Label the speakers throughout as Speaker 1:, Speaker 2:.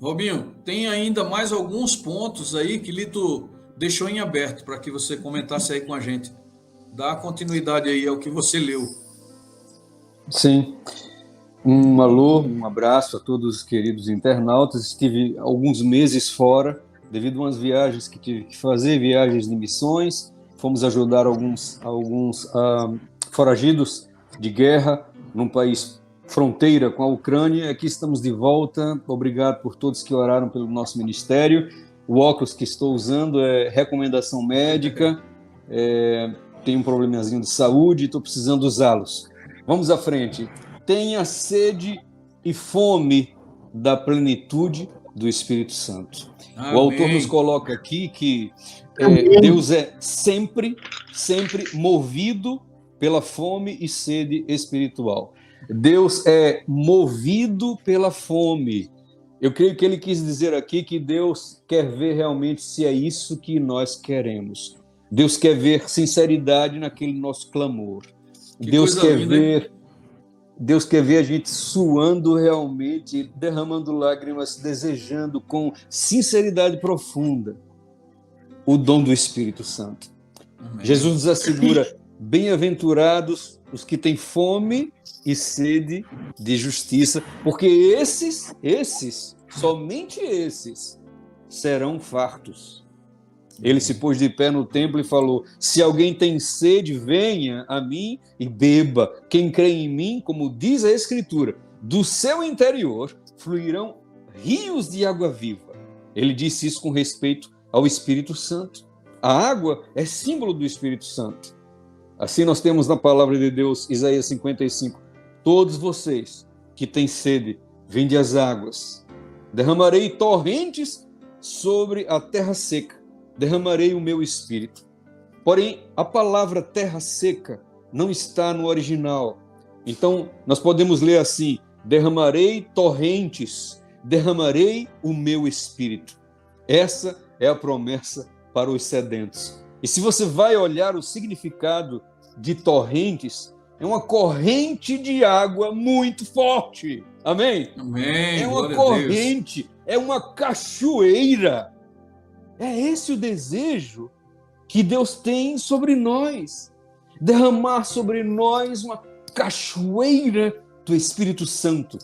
Speaker 1: Robinho, tem ainda mais alguns pontos aí que Lito deixou em aberto para que você comentasse aí com a gente. Dá continuidade aí ao que você leu.
Speaker 2: Sim, um alô, um abraço a todos os queridos internautas. Estive alguns meses fora, devido a umas viagens que tive que fazer, viagens de missões. Fomos ajudar alguns foragidos de guerra num país fronteira com a Ucrânia. Aqui estamos de volta. Obrigado por todos que oraram pelo nosso ministério. O óculos que estou usando é recomendação médica. Tenho um problemazinho de saúde e estou precisando usá-los. Vamos à frente. Tenha sede e fome da plenitude do Espírito Santo. O autor nos
Speaker 1: Amém.
Speaker 2: coloca aqui que
Speaker 3: Amém.
Speaker 2: Deus é sempre movido pela fome e sede espiritual. Deus é movido pela fome. Eu creio que ele quis dizer aqui que Deus quer ver realmente se é isso que nós queremos. Deus quer ver sinceridade naquele nosso clamor.
Speaker 1: Que
Speaker 2: Deus
Speaker 1: coisa
Speaker 2: quer
Speaker 1: linda, hein?
Speaker 2: ver Deus quer ver a gente suando realmente, derramando lágrimas, desejando com sinceridade profunda o dom do Espírito Santo. Jesus
Speaker 1: Amém.
Speaker 2: nos assegura: bem-aventurados os que têm fome e sede de justiça, porque somente esses, serão fartos. Ele se pôs de pé no templo e falou: se alguém tem sede, venha a mim e beba. Quem crê em mim, como diz a Escritura, do seu interior fluirão rios de água viva. Ele disse isso com respeito ao Espírito Santo. A água é símbolo do Espírito Santo. Assim nós temos na palavra de Deus, Isaías 55, todos vocês que têm sede, vinde às águas. Derramarei torrentes sobre a terra seca. Derramarei o meu espírito. Porém, a palavra terra seca não está no original. Então, nós podemos ler assim: derramarei torrentes, derramarei o meu espírito. Essa é a promessa para os sedentos. E se você vai olhar o significado de torrentes, é uma corrente de água muito forte. Amém? É
Speaker 1: Amém.
Speaker 2: uma
Speaker 1: Glória a Deus.
Speaker 2: corrente, é uma cachoeira. É esse o desejo que Deus tem sobre nós. Derramar sobre nós uma cachoeira do Espírito Santo,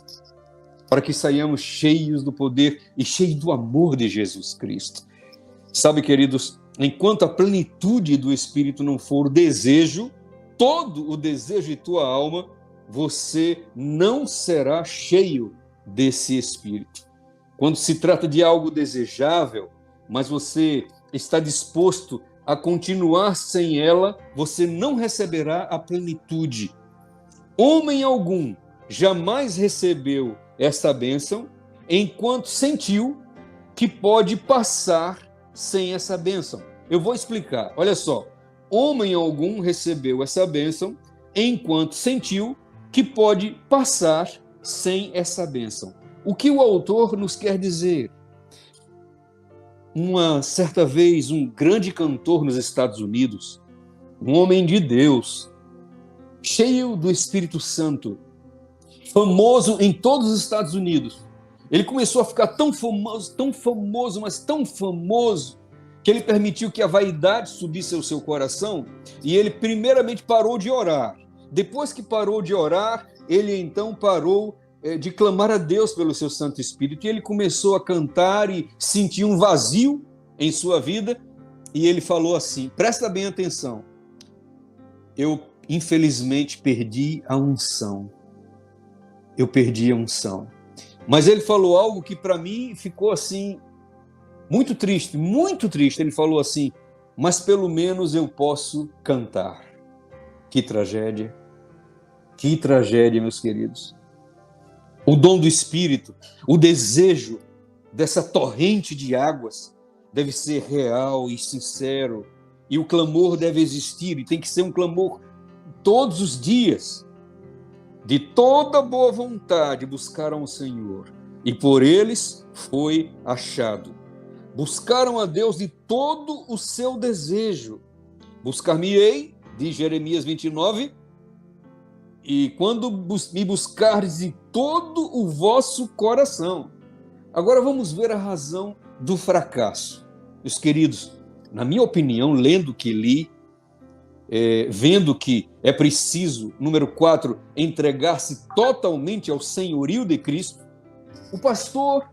Speaker 2: para que saiamos cheios do poder e cheios do amor de Jesus Cristo. Sabe, queridos, enquanto a plenitude do Espírito não for o desejo, todo o desejo de tua alma, você não será cheio desse Espírito. Quando se trata de algo desejável, mas você está disposto a continuar sem ela, você não receberá a plenitude. Homem algum jamais recebeu esta bênção enquanto sentiu que pode passar sem essa bênção. Eu vou explicar. Olha só. Homem algum recebeu essa bênção enquanto sentiu que pode passar sem essa bênção. O que o autor nos quer dizer? Uma certa vez, um grande cantor nos Estados Unidos, um homem de Deus, cheio do Espírito Santo, famoso em todos os Estados Unidos, ele começou a ficar tão famoso, mas tão famoso, que ele permitiu que a vaidade subisse ao seu coração, e ele primeiramente parou de orar. Depois que parou de orar, ele então parou de clamar a Deus pelo seu Santo Espírito, e ele começou a cantar e sentiu um vazio em sua vida, e ele falou assim, presta bem atenção: eu infelizmente perdi a unção. Eu perdi a unção. Mas ele falou algo que para mim ficou assim, muito triste, muito triste. Ele falou assim: mas pelo menos eu posso cantar. Que tragédia, meus queridos. O dom do Espírito, o desejo dessa torrente de águas deve ser real e sincero, e o clamor deve existir, e tem que ser um clamor todos os dias. De toda boa vontade buscaram o Senhor, e por eles foi achado. Buscaram a Deus de todo o seu desejo. Buscar-me-ei, diz Jeremias 29, e quando me buscardes de todo o vosso coração. Agora vamos ver a razão do fracasso. Meus queridos, na minha opinião, lendo o que li, vendo que é preciso, número 4, entregar-se totalmente ao senhorio de Cristo, o pastor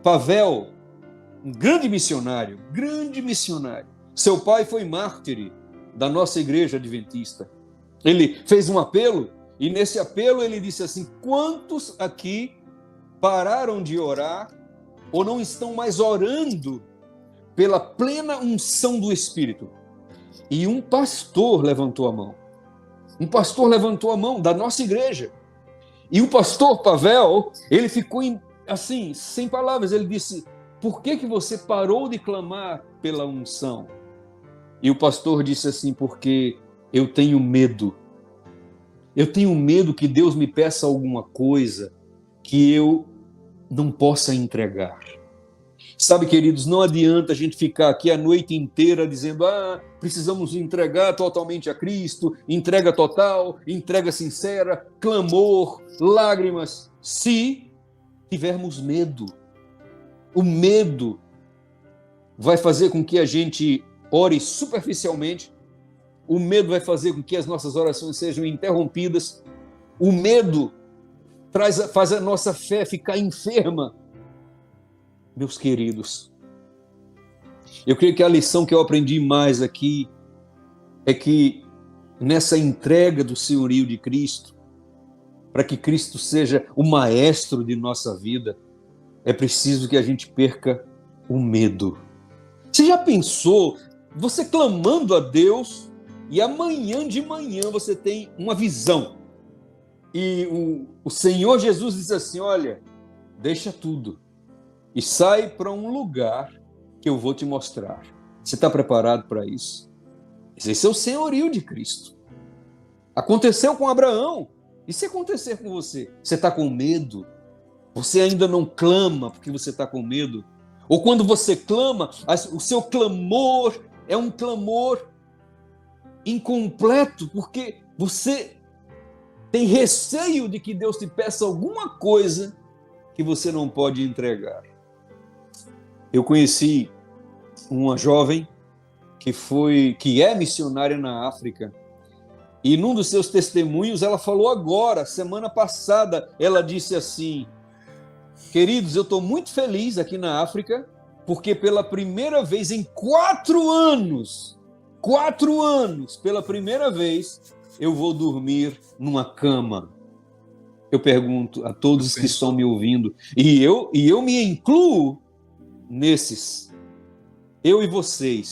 Speaker 2: Pavel, um grande missionário, seu pai foi mártir da nossa igreja adventista. Ele fez um apelo, e nesse apelo ele disse assim: quantos aqui pararam de orar ou não estão mais orando pela plena unção do Espírito? E um pastor levantou a mão. Um pastor levantou a mão da nossa igreja. E o pastor Pavel, ele ficou assim, sem palavras. Ele disse: por que você parou de clamar pela unção? E o pastor disse assim: porque eu tenho medo. Eu tenho medo que Deus me peça alguma coisa que eu não possa entregar. Sabe, queridos, não adianta a gente ficar aqui a noite inteira dizendo: precisamos entregar totalmente a Cristo, entrega total, entrega sincera, clamor, lágrimas, se tivermos medo. O medo vai fazer com que a gente ore superficialmente, o medo vai fazer com que as nossas orações sejam interrompidas, o medo faz a nossa fé ficar enferma. Meus queridos, eu creio que a lição que eu aprendi mais aqui é que nessa entrega do senhorio de Cristo, para que Cristo seja o maestro de nossa vida, é preciso que a gente perca o medo. Você já pensou, você clamando a Deus, e amanhã de manhã você tem uma visão, e o Senhor Jesus diz assim: olha, deixa tudo e sai para um lugar que eu vou te mostrar. Você está preparado para isso? Esse é o senhorio de Cristo. Aconteceu com Abraão. E se acontecer com você? Você está com medo? Você ainda não clama porque você está com medo? Ou quando você clama, o seu clamor é um clamor incompleto, porque você tem receio de que Deus te peça alguma coisa que você não pode entregar. Eu conheci uma jovem que é missionária na África, e num dos seus testemunhos ela falou agora, semana passada, ela disse assim: queridos, eu estou muito feliz aqui na África, porque pela primeira vez em 4 anos, pela primeira vez, eu vou dormir numa cama. Eu pergunto a todos que estão me ouvindo, e eu me incluo nesses, eu e você.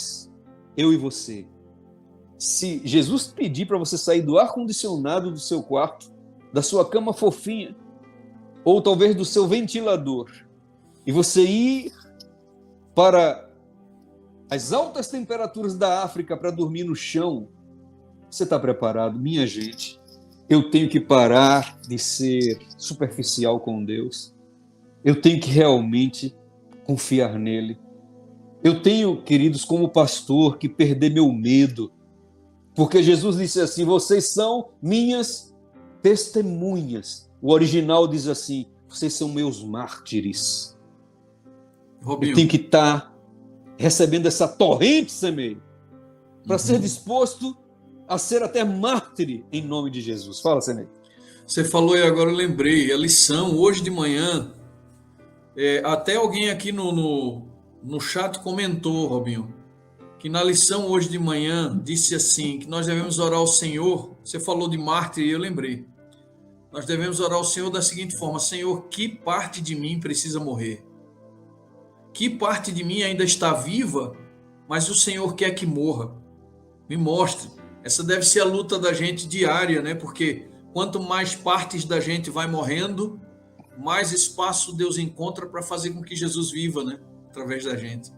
Speaker 2: Se Jesus pedir para você sair do ar-condicionado do seu quarto, da sua cama fofinha, ou talvez do seu ventilador, e você ir para as altas temperaturas da África para dormir no chão, você está preparado? Minha gente, eu tenho que parar de ser superficial com Deus. Eu tenho que realmente confiar nele. Eu tenho, queridos, como pastor, que perder meu medo, porque Jesus disse assim: vocês são minhas testemunhas. O original diz assim: vocês são meus mártires.
Speaker 1: Robinho,
Speaker 2: eu tenho que estar recebendo essa torrente, Semei, para ser disposto a ser até mártir em nome de Jesus. Fala, Semei.
Speaker 1: Você falou e agora eu lembrei, a lição hoje de manhã, até alguém aqui no chat comentou, Robinho, que na lição hoje de manhã disse assim, que nós devemos orar ao Senhor. Você falou de mártir e eu lembrei. Nós devemos orar ao Senhor da seguinte forma: Senhor, que parte de mim precisa morrer? Que parte de mim ainda está viva, mas o Senhor quer que morra? Me mostre. Essa deve ser a luta da gente diária, né? Porque quanto mais partes da gente vai morrendo, mais espaço Deus encontra para fazer com que Jesus viva, né? Através da gente.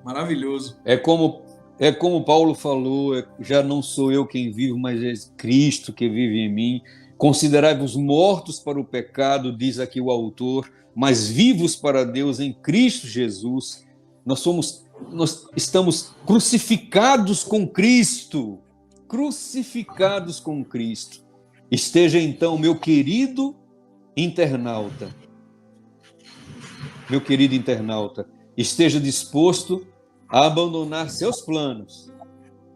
Speaker 1: Maravilhoso.
Speaker 2: É como Paulo falou: já não sou eu quem vivo, mas é Cristo que vive em mim. Considerai-vos mortos para o pecado, diz aqui o autor, mas vivos para Deus em Cristo Jesus. Nós estamos crucificados com Cristo. Crucificados com Cristo. Esteja então, meu querido internauta, meu querido internauta, esteja disposto a abandonar seus planos,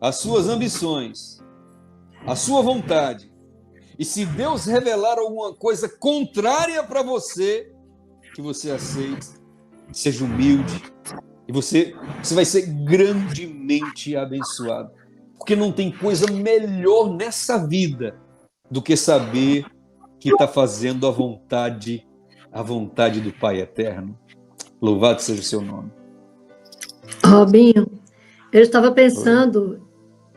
Speaker 2: as suas ambições, a sua vontade. E se Deus revelar alguma coisa contrária para você, que você aceite, seja humilde, e você vai ser grandemente abençoado. Porque não tem coisa melhor nessa vida do que saber que está fazendo a vontade do Pai Eterno. Louvado seja o seu nome.
Speaker 3: Robinho, eu estava pensando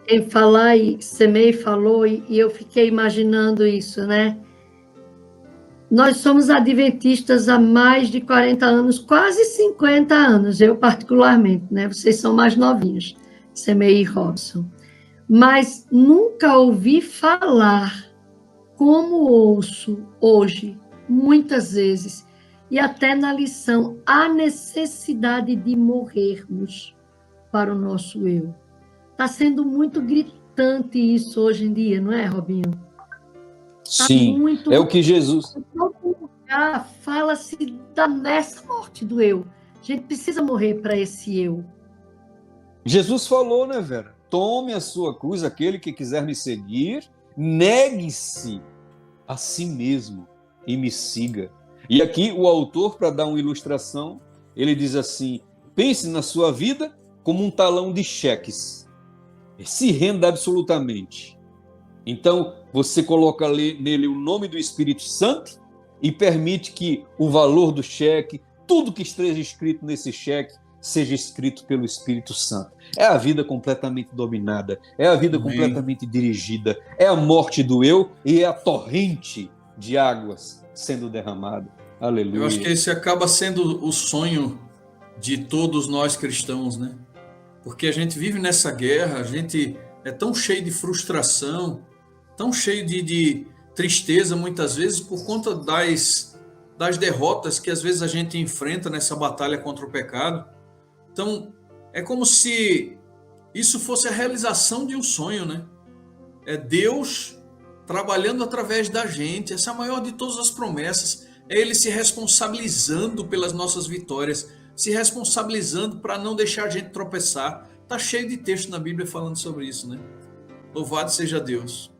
Speaker 3: em falar, e Semei falou, e eu fiquei imaginando isso, né? Nós somos adventistas há mais de 40 anos, quase 50 anos, eu particularmente, né? Vocês são mais novinhos, Semei e Robson. Mas nunca ouvi falar como ouço hoje, muitas vezes, e até na lição, a necessidade de morrermos para o nosso eu. Está sendo muito gritante isso hoje em dia, não é, Robinho?
Speaker 2: Sim,
Speaker 3: muito...
Speaker 2: é o que Jesus...
Speaker 3: Em todo lugar fala-se nessa morte do eu. A gente precisa morrer para esse eu.
Speaker 2: Jesus falou, né, Vera? Tome a sua cruz, aquele que quiser me seguir, negue-se a si mesmo e me siga. E aqui o autor, para dar uma ilustração, ele diz assim: pense na sua vida como um talão de cheques. Se renda absolutamente. Então, você coloca nele o nome do Espírito Santo e permite que o valor do cheque, tudo que esteja escrito nesse cheque, seja escrito pelo Espírito Santo. É a vida completamente dominada, é a vida completamente dirigida, é a morte do eu e é a torrente de águas sendo derramada. Aleluia.
Speaker 1: Eu acho que esse acaba sendo o sonho de todos nós cristãos, né? Porque a gente vive nessa guerra, a gente é tão cheio de frustração, tão cheio de tristeza muitas vezes por conta das derrotas que às vezes a gente enfrenta nessa batalha contra o pecado. Então, é como se isso fosse a realização de um sonho, né? É Deus trabalhando através da gente. Essa é a maior de todas as promessas. É Ele se responsabilizando pelas nossas vitórias, se responsabilizando para não deixar a gente tropeçar. Está cheio de texto na Bíblia falando sobre isso, né? Louvado seja Deus.